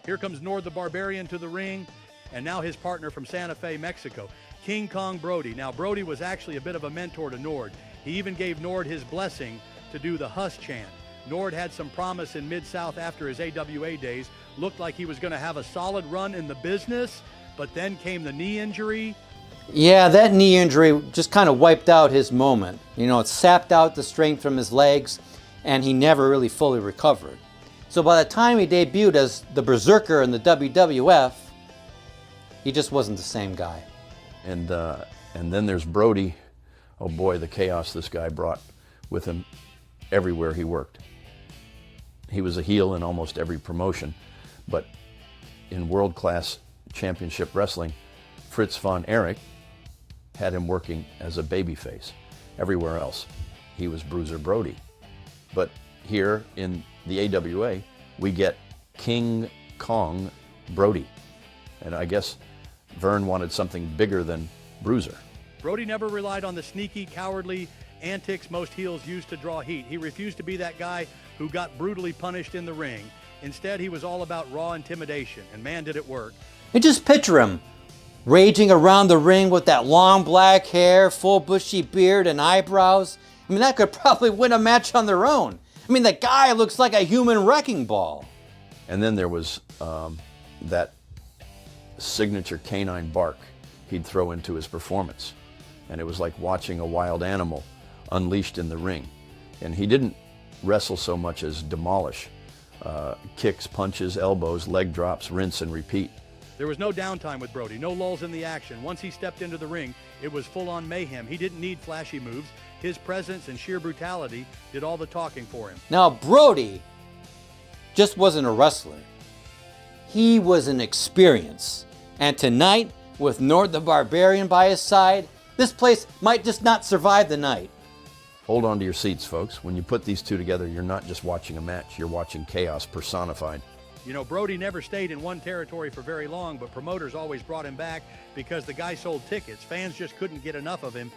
Here comes Nord the Barbarian to the ring, and now his partner from Santa Fe, Mexico, King Kong Brody. Now, Brody was actually a bit of a mentor to Nord. He even gave Nord his blessing to do the Huss chant. Nord had some promise in Mid-South after his AWA days. Looked like he was going to have a solid run in the business, but then came the knee injury. Yeah, that knee injury just kind of wiped out his moment. You know, it sapped out the strength from his legs, and he never really fully recovered. So by the time he debuted as the Berserker in the WWF, he just wasn't the same guy. And then there's Brody. Oh boy, the chaos this guy brought with him everywhere he worked. He was a heel in almost every promotion, but in world-class championship wrestling, Fritz von Erich had him working as a babyface. Everywhere else, he was Bruiser Brody. But here in the AWA, we get King Kong Brody. And I guess Verne wanted something bigger than Bruiser. Brody never relied on the sneaky, cowardly antics most heels used to draw heat. He refused to be that guy who got brutally punished in the ring. Instead, he was all about raw intimidation, and man, did it work. And just picture him raging around the ring with that long black hair, full bushy beard, and eyebrows. I mean, that could probably win a match on their own. I mean, the guy looks like a human wrecking ball. And then there was that signature canine bark he'd throw into his performance. And it was like watching a wild animal unleashed in the ring. And he didn't wrestle so much as demolish. Kicks, punches, elbows, leg drops, rinse and repeat. There was no downtime with Brody, no lulls in the action. Once he stepped into the ring, it was full-on mayhem. He didn't need flashy moves. His presence and sheer brutality did all the talking for him. Now, Brody just wasn't a wrestler. He was an experience. And tonight, with Nord the Barbarian by his side, this place might just not survive the night. Hold on to your seats, folks. When you put these two together, you're not just watching a match, you're watching chaos personified. You know, Brody never stayed in one territory for very long, but promoters always brought him back because the guy sold tickets. Fans just couldn't get enough of him.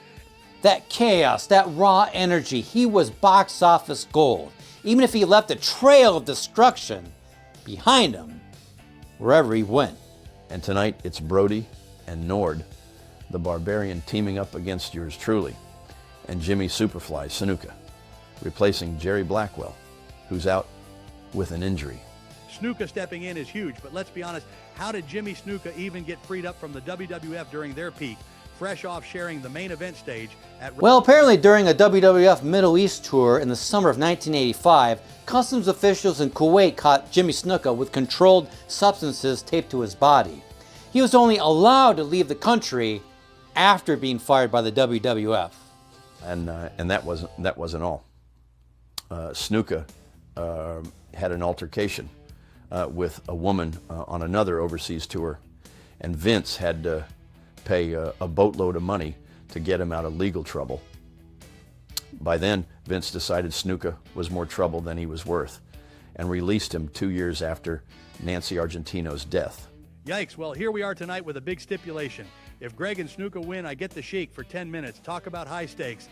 That chaos, that raw energy, he was box office gold. Even if he left a trail of destruction behind him, wherever he went. And tonight, it's Brody and Nord, the Barbarian, teaming up against yours truly, and Jimmy Superfly Snuka, replacing Jerry Blackwell, who's out with an injury. Snuka stepping in is huge, but let's be honest, how did Jimmy Snuka even get freed up from the WWF during their peak, fresh off sharing the main event stage at... Well, apparently during a WWF Middle East tour in the summer of 1985, customs officials in Kuwait caught Jimmy Snuka with controlled substances taped to his body. He was only allowed to leave the country after being fired by the WWF. And that wasn't all. Snuka had an altercation with a woman on another overseas tour, and Vince had to pay a boatload of money to get him out of legal trouble. By then, Vince decided Snuka was more trouble than he was worth, and released him 2 years after Nancy Argentino's death. Yikes, well, here we are tonight with a big stipulation. If Greg and Snuka win, I get the Sheik for 10 minutes. Talk about high stakes.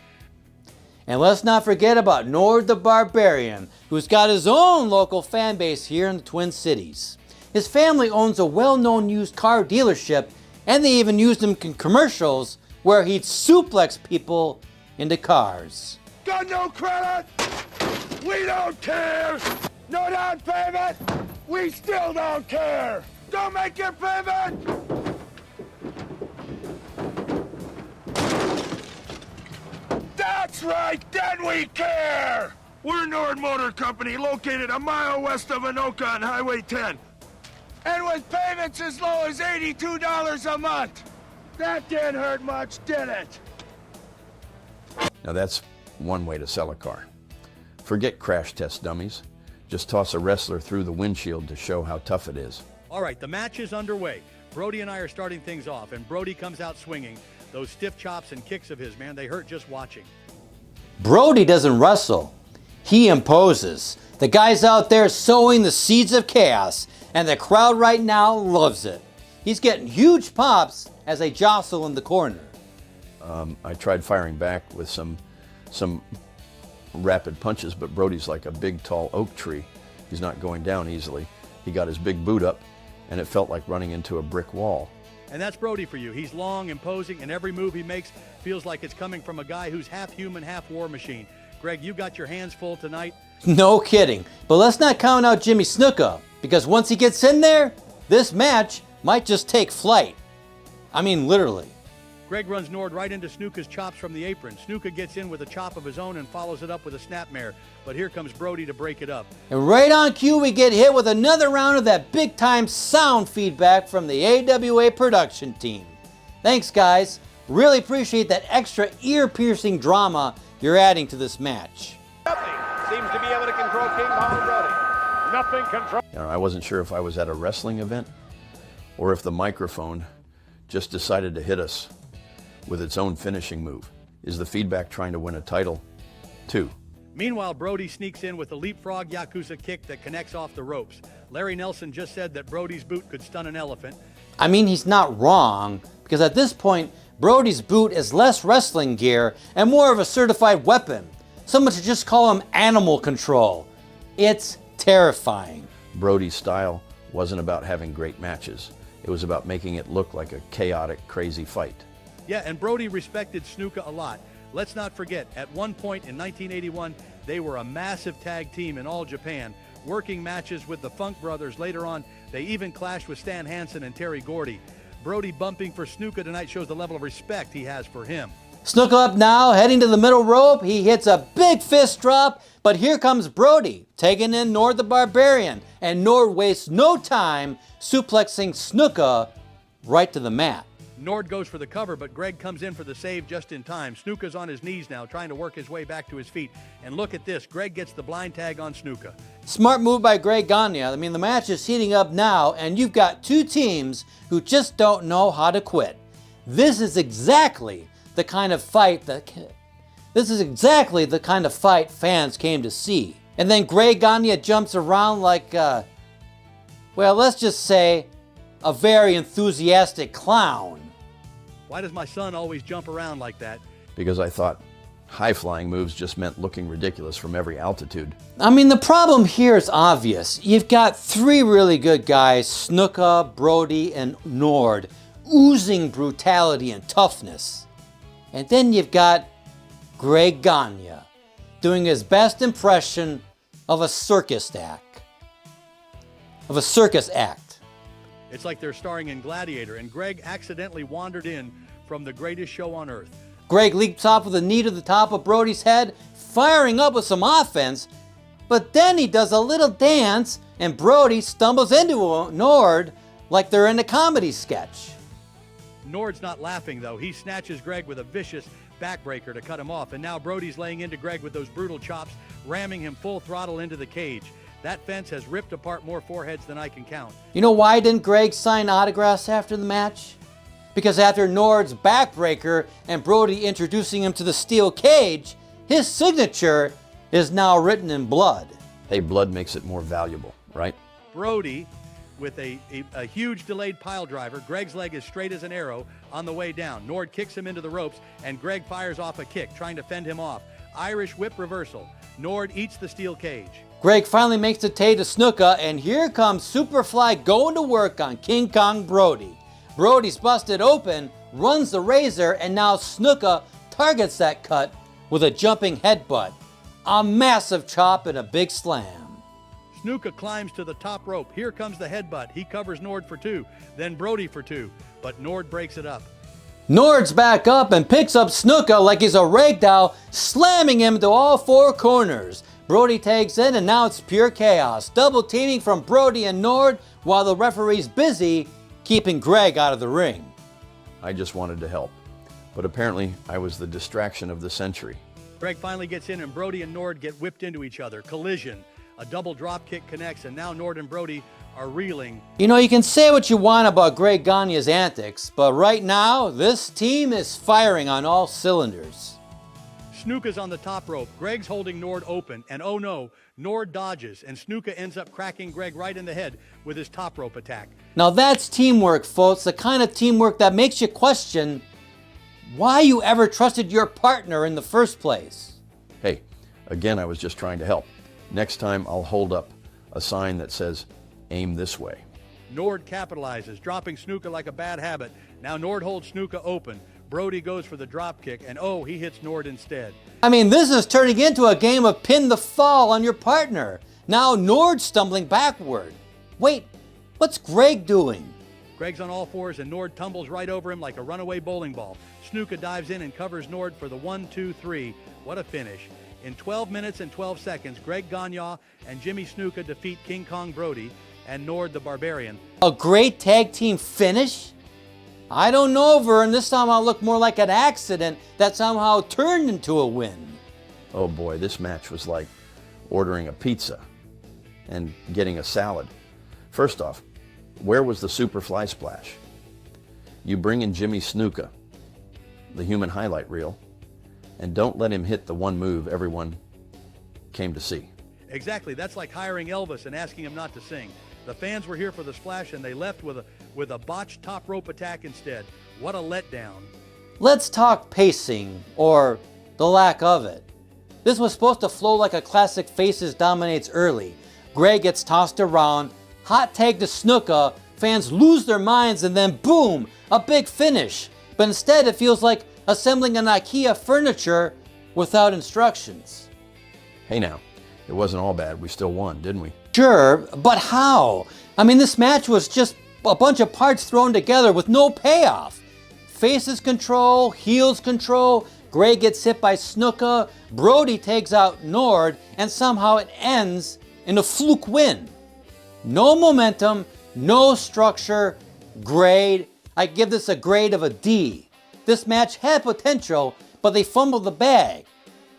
And let's not forget about Nord the Barbarian, who's got his own local fan base here in the Twin Cities. His family owns a well-known used car dealership, and they even used him in commercials where he'd suplex people into cars. Got no credit? We don't care! No down payment? We still don't care! Don't make your payment! That's right, then we care! We're Nord Motor Company, located a mile west of Anoka on Highway 10. And with payments as low as $82 a month. That didn't hurt much, did it? Now that's one way to sell a car. Forget crash test dummies. Just toss a wrestler through the windshield to show how tough it is. All right, the match is underway. Brody and I are starting things off, and Brody comes out swinging. Those stiff chops and kicks of his, man, they hurt just watching. Brody doesn't wrestle. He imposes. The guy's out there sowing the seeds of chaos, and the crowd right now loves it. He's getting huge pops as they jostle in the corner. I tried firing back with some rapid punches, but Brody's like a big, tall oak tree. He's not going down easily. He got his big boot up, and it felt like running into a brick wall. And that's Brody for you. He's long, imposing, and every move he makes feels like it's coming from a guy who's half human, half war machine. Greg, you got your hands full tonight. No kidding. But let's not count out Jimmy Snuka, because once he gets in there, this match might just take flight. I mean, literally. Greg runs Nord right into Snuka's chops from the apron. Snuka gets in with a chop of his own and follows it up with a snapmare. But here comes Brody to break it up. And right on cue, we get hit with another round of that big-time sound feedback from the AWA production team. Thanks, guys. Really appreciate that extra ear-piercing drama you're adding to this match. Seems to be able to control King Kong Brody. Nothing control. You know, I wasn't sure if I was at a wrestling event or if the microphone just decided to hit us with its own finishing move. Is the feedback trying to win a title? 2. Meanwhile, Brody sneaks in with a leapfrog Yakuza kick that connects off the ropes. Larry Nelson just said that Brody's boot could stun an elephant. I mean, he's not wrong, because at this point, Brody's boot is less wrestling gear and more of a certified weapon. Someone should just call him animal control. It's terrifying. Brody's style wasn't about having great matches. It was about making it look like a chaotic, crazy fight. Yeah, and Brody respected Snuka a lot. Let's not forget, at one point in 1981, they were a massive tag team in all Japan, working matches with the Funk Brothers. Later on, they even clashed with Stan Hansen and Terry Gordy. Brody bumping for Snuka tonight shows the level of respect he has for him. Snuka up now, heading to the middle rope. He hits a big fist drop, but here comes Brody, taking in Nord the Barbarian, and Nord wastes no time suplexing Snuka right to the mat. Nord goes for the cover, but Greg comes in for the save just in time. Snuka's on his knees now, trying to work his way back to his feet. And look at this, Greg gets the blind tag on Snuka. Smart move by Greg Gagne. I mean, the match is heating up now, and you've got two teams who just don't know how to quit. This is exactly the kind of fight fans came to see. And then Greg Gagne jumps around like, well, let's just say, a very enthusiastic clown. Why does my son always jump around like that? Because I thought high-flying moves just meant looking ridiculous from every altitude. I mean, the problem here is obvious. You've got three really good guys, Snuka, Brody, and Nord, oozing brutality and toughness. And then you've got Greg Gagne doing his best impression of a circus act. It's like they're starring in Gladiator, and Greg accidentally wandered in from the greatest show on earth. Greg leaps off with a knee to the top of Brody's head, firing up with some offense, but then he does a little dance, and Brody stumbles into Nord like they're in a comedy sketch. Nord's not laughing, though. He snatches Greg with a vicious backbreaker to cut him off, and now Brody's laying into Greg with those brutal chops, ramming him full throttle into the cage. That fence has ripped apart more foreheads than I can count. You know why didn't Greg sign autographs after the match? Because after Nord's backbreaker and Brody introducing him to the steel cage, his signature is now written in blood. Hey, blood makes it more valuable, right? Brody with a huge delayed pile driver. Greg's leg is straight as an arrow on the way down. Nord kicks him into the ropes, and Greg fires off a kick, trying to fend him off. Irish whip reversal. Nord eats the steel cage. Greg finally makes the tay to Snuka, and here comes Superfly going to work on King Kong Brody. Brody's busted open, runs the razor, and now Snuka targets that cut with a jumping headbutt. A massive chop and a big slam. Snuka climbs to the top rope. Here comes the headbutt. He covers Nord for 2, then Brody for 2, but Nord breaks it up. Nord's back up and picks up Snuka like he's a ragdoll, slamming him to all four corners. Brody tags in, and now it's pure chaos. Double teaming from Brody and Nord while the referee's busy keeping Greg out of the ring. I just wanted to help, but apparently I was the distraction of the century. Greg finally gets in, and Brody and Nord get whipped into each other. Collision. A double drop kick connects, and now Nord and Brody are reeling. You know, you can say what you want about Greg Gagne's antics, but right now, this team is firing on all cylinders. Snuka's on the top rope. Greg's holding Nord open, and oh no, Nord dodges, and Snuka ends up cracking Greg right in the head with his top rope attack. Now that's teamwork, folks, the kind of teamwork that makes you question why you ever trusted your partner in the first place. Hey, again, I was just trying to help. Next time I'll hold up a sign that says, aim this way. Nord capitalizes, dropping Snuka like a bad habit. Now Nord holds Snuka open. Brody goes for the drop kick, and oh, he hits Nord instead. I mean, this is turning into a game of pin the fall on your partner. Now Nord's stumbling backward. Wait, what's Greg doing? Greg's on all fours, and Nord tumbles right over him like a runaway bowling ball. Snuka dives in and covers Nord for the 1-2-3. What a finish. In 12 minutes and 12 seconds, Greg Gagne and Jimmy Snuka defeat King Kong Brody and Nord the Barbarian. A great tag team finish? I don't know, Verne. This somehow looked more like an accident that somehow turned into a win. Oh boy, this match was like ordering a pizza and getting a salad. First off, where was the super fly splash? You bring in Jimmy Snuka, the human highlight reel, and don't let him hit the one move everyone came to see. Exactly. That's like hiring Elvis and asking him not to sing. The fans were here for the splash, and they left with a botched top rope attack instead. What a letdown. Let's talk pacing, or the lack of it. This was supposed to flow like a classic Faces dominates early. Greg gets tossed around, hot tag to Snuka, fans lose their minds, and then boom, a big finish. But instead it feels like assembling an IKEA furniture without instructions. Hey now, it wasn't all bad. We still won, didn't we? Sure, but how? I mean, this match was just a bunch of parts thrown together with no payoff. Faces control, heels control, Greg gets hit by Snuka, Brody takes out Nord, and somehow it ends in a fluke win. No momentum, no structure, grade. I give this a grade of a D. This match had potential, but they fumbled the bag.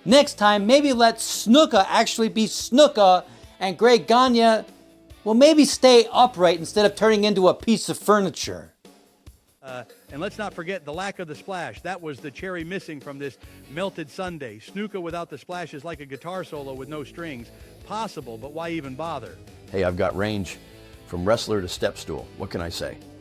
Next time, maybe let Snuka actually be Snuka, and Greg Gagne will maybe stay upright instead of turning into a piece of furniture. And let's not forget the lack of the splash. That was the cherry missing from this melted sundae. Snuka without the splash is like a guitar solo with no strings. Possible, but why even bother? Hey, I've got range from wrestler to step stool. What can I say?